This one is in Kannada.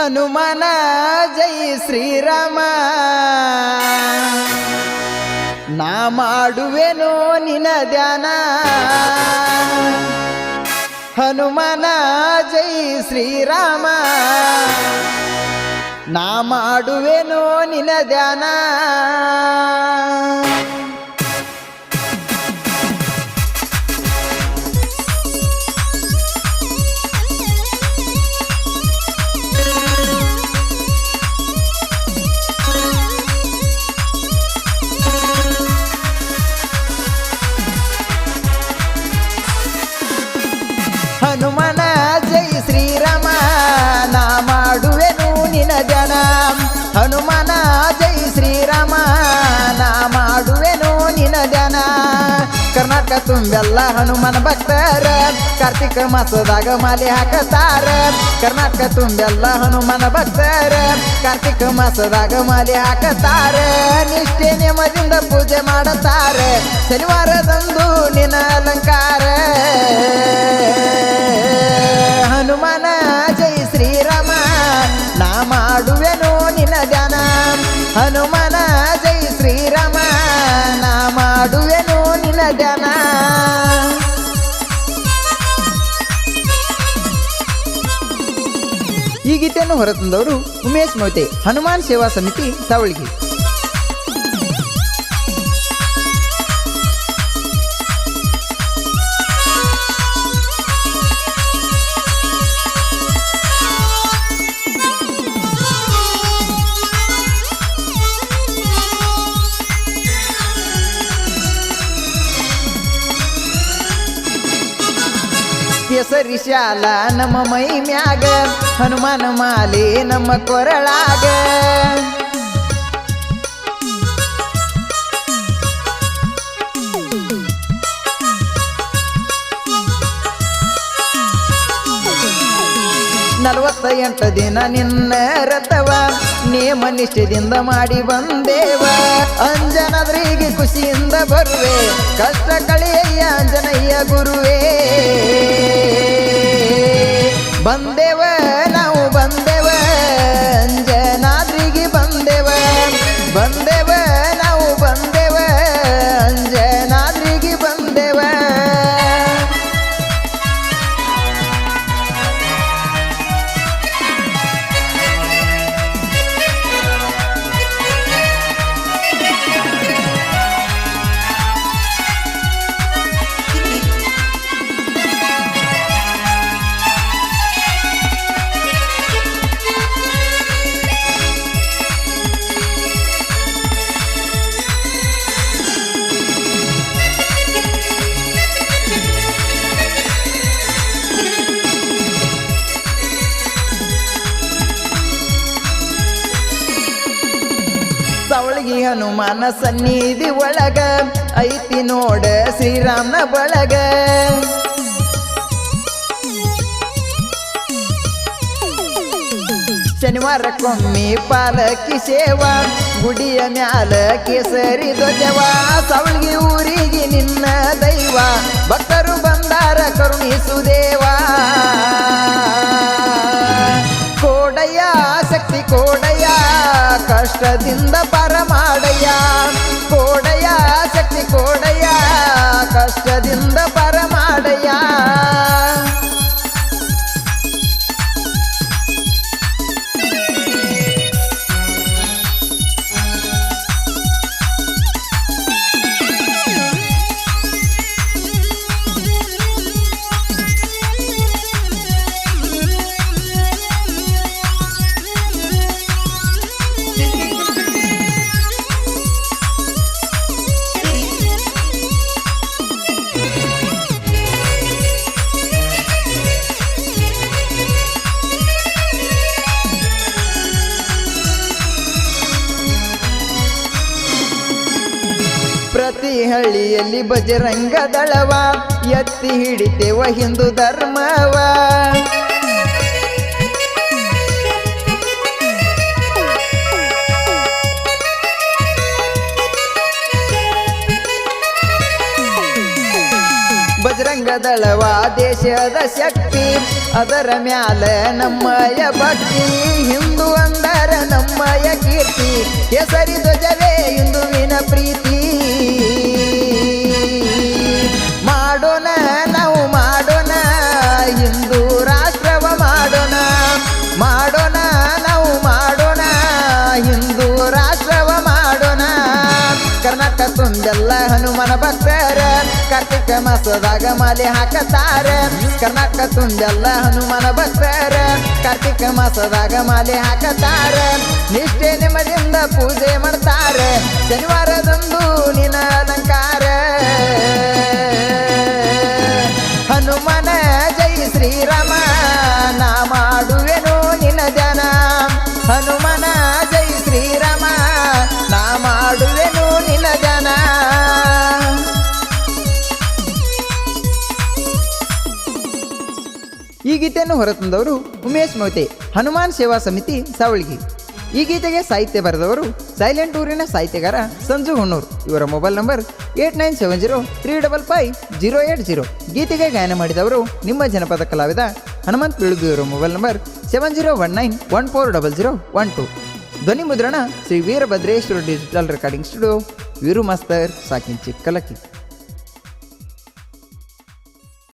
ಹನುಮನ ಜೈ ಶ್ರೀರಾಮ ನಾ ಮಾಡುವೆನೋ ನಿನ ಧ್ಯಾನ ಹನುಮನ ಜೈ ಶ್ರೀರಾಮ ನಾ ಮಾಡುವೆನೋ ನಿನ ಧ್ಯಾನ ಹನುಮನ ಜೈ ಶ್ರೀರಾಮ ನಾ ಮಾಡುವೆನು ನಿನ ಧ್ಯಾನ ಹನುಮನ ಜೈ ಶ್ರೀರಾಮ ನಾ ಮಾಡುವೆನು ನಿನ ಧ್ಯಾನ ಕರ್ನಾಟಕ ತುಂಬೆಲ್ಲ ಹನುಮನ ಭಕ್ತರ ಕಾರ್ತಿಕ ಮಾಸದಾಗ ಮಾಲೆ ಹಾಕತಾರ ಕರ್ನಾಟಕ ತುಂಬೆಲ್ಲ ಹನುಮನ ಭಕ್ತರ ಕಾರ್ತಿಕ ಮಾಸದಾಗ ಮಾಲೆ ಹಾಕತಾರ ನಿಷ್ಠೆ ನೇಮದಿಂದ ಪೂಜೆ ಮಾಡತಾರ ಶನಿವಾರದಂದು ನಿನ ಅಲಂಕಾರ ಹನುಮನ ಜೈ ಶ್ರೀರಾಮ ನಾ ಮಾಡುವೆನು ನಿನ ಧ್ಯಾನ ಹನುಮನ ಜೈ ಶ್ರೀರಾಮ ನಾ ಮಾಡುವೆನು ನಿನ ಧ್ಯಾನ ಈ ಗೀತೆಯನ್ನು ಹೊರತಂದವರು ಉಮೇಶ್ ಮೊಯ್ತೆ ಹನುಮಾನ್ ಸೇವಾ ಸಮಿತಿ ಸಾವಳಗಿ ಕೇಸರಿ ಶಾಲ ನಮ್ಮ ಮೈ ಮ್ಯಾಗ ಹನುಮಾನ ಮಾಲೆ ನಮ್ಮ ಕೊರಳಾಗ ನಲವತ್ತ ದಿನ ನಿನ್ನ ರಥವ ನೇಮ ನಿಷ್ಠೆದಿಂದ ಮಾಡಿ ಬಂದೇವ ಅಂಜನಾದ್ರಿಗೆ ಖುಷಿಯಿಂದ ಬರುವೆ ಕಷ್ಟ ಕಳೆಯ ಅಂಜನಯ್ಯ ಗುರುವೇ ಬಂದೇವ ನಾವು ಬಂದೇವ ಅಂಜನಾದ್ರಿಗೆ ಬಂದೇವ ಬಂದೇವ ನಾವು ಬಂದೇವ ಅಂಜನಾದ್ರಿಗೆ ಬಂದೇವ ಸಾವಳಗಿ ಹನುಮಾನ ಸನ್ನಿಧಿ ಒಳಗ ಐತಿ ನೋಡ ಶ್ರೀರಾಮನ ಬಳಗ ಶನಿವಾರಕ್ಕೊಮ್ಮೆ ಪಾಲಕಿ ಸೇವಾ ಗುಡಿಯ ಮ್ಯಾಲ ಕೇಸರಿ ಧ್ವಜವ ಸಾವಳಗಿ ಊರಿಗೆ ನಿನ್ನ ದೈವ ಭಕ್ತರು ಬಂದಾರ ಕರುಣಿಸುದೇವ ಕೋಡಯ್ಯ ಶಕ್ತಿ ಕೋಡಯ್ಯ ಕಷ್ಟದಿಂದ ಪರ ಮಾಡಯ್ಯ ಕೋಡಯ್ಯ ಶಕ್ತಿ ಕೋಡಯ್ಯ ಕಷ್ಟದಿಂದ ಪರ ಮಾಡಯ್ಯ ಪ್ರತಿ ಹಳ್ಳಿಯಲ್ಲಿ ಬಜರಂಗ ದಳವ ಎತ್ತಿ ಹಿಡಿತೇವ ಹಿಂದೂ ಧರ್ಮವ ಬಜರಂಗ ದಳವ ದೇಶದ ಶಕ್ತಿ ಅದರ ಮ್ಯಾಲ ನಮ್ಮಯ ಭಕ್ತಿ ಹಿಂದೂ ಅಂದರ ನಮ್ಮಯ ಕೀರ್ತಿ ಕೇಸರಿ ಧ್ವಜವೇ ಹಿಂದುವಿನ ಪ್ರೀತಿ ಮಾಡೋಣ ನಾವು ಮಾಡೋಣ ಹಿಂದೂ ರಾಷ್ಟ್ರವ ಮಾಡೋಣ ಮಾಡೋಣ ನಾವು ಮಾಡೋಣ ಹಿಂದೂ ರಾಷ್ಟ್ರವ ಮಾಡೋಣ ಕರ್ನಾಟಕ ತುಂಬೆಲ್ಲ ಹನುಮನ ಭಕ್ತರ ಕಾರ್ತಿಕ ಮಾಸದಾಗ ಮಾಲೆ ಹಾಕತಾರ ಕರ್ನಾಟಕ ತುಂಬೆಲ್ಲ ಹನುಮನ ಭಕ್ತರ ಕಾರ್ತಿಕ ಮಾಸದಾಗ ಮಾಲೆ ಹಾಕತಾರ ನಿಷ್ಠೆ ನೆಮ್ಮದಿಯಿಂದ ಪೂಜೆ ಮಾಡ್ತಾರ ಶನಿವಾರದಂದು ನಿನ್ನ ಅಲಂಕಾರ ಹನುಮನ ಜೈ ಶ್ರೀರಾಮ ನಾ ಮಾಡುವೆನು ನಿನ್ನ ಧ್ಯಾನ ಹನುಮನ ಜೈ ಶ್ರೀರಾಮ ನಾ ಮಾಡುವೆನು ನಿನ್ನ ಧ್ಯಾನ. ಈ ಗೀತೆಯನ್ನು ಹೊರತಂದವರು ಉಮೇಶ್ ಮೊಯ್ತೆ ಹನುಮಾನ್ ಸೇವಾ ಸಮಿತಿ ಸಾವಳಗಿ. ಈ ಗೀತೆಗೆ ಸಾಹಿತ್ಯ ಬರೆದವರು ಸೈಲೆಂಟ್ ಊರಿನ ಸಾಹಿತ್ಯಗಾರ ಸಂಜು ಹೊನ್ನೂರ್. ಇವರ ಮೊಬೈಲ್ ನಂಬರ್ 8970355080. ಗೀತೆಗೆ ಗಾಯನ ಮಾಡಿದವರು ನಿಮ್ಮ ಜನಪದ ಕಲಾವಿದ ಹನುಮಂತ್ ಬೀಳುಗು. ಇವರ ಮೊಬೈಲ್ ನಂಬರ್ 7019140012. ಧ್ವನಿ ಮುದ್ರಣ Shri Veerabhadreshwara digital recording studio, Veeru ಮಾಸ್ತರ್, ಸಾಕಿನ್ ಚಿಕ್ಕಲಕ್ಕಿ.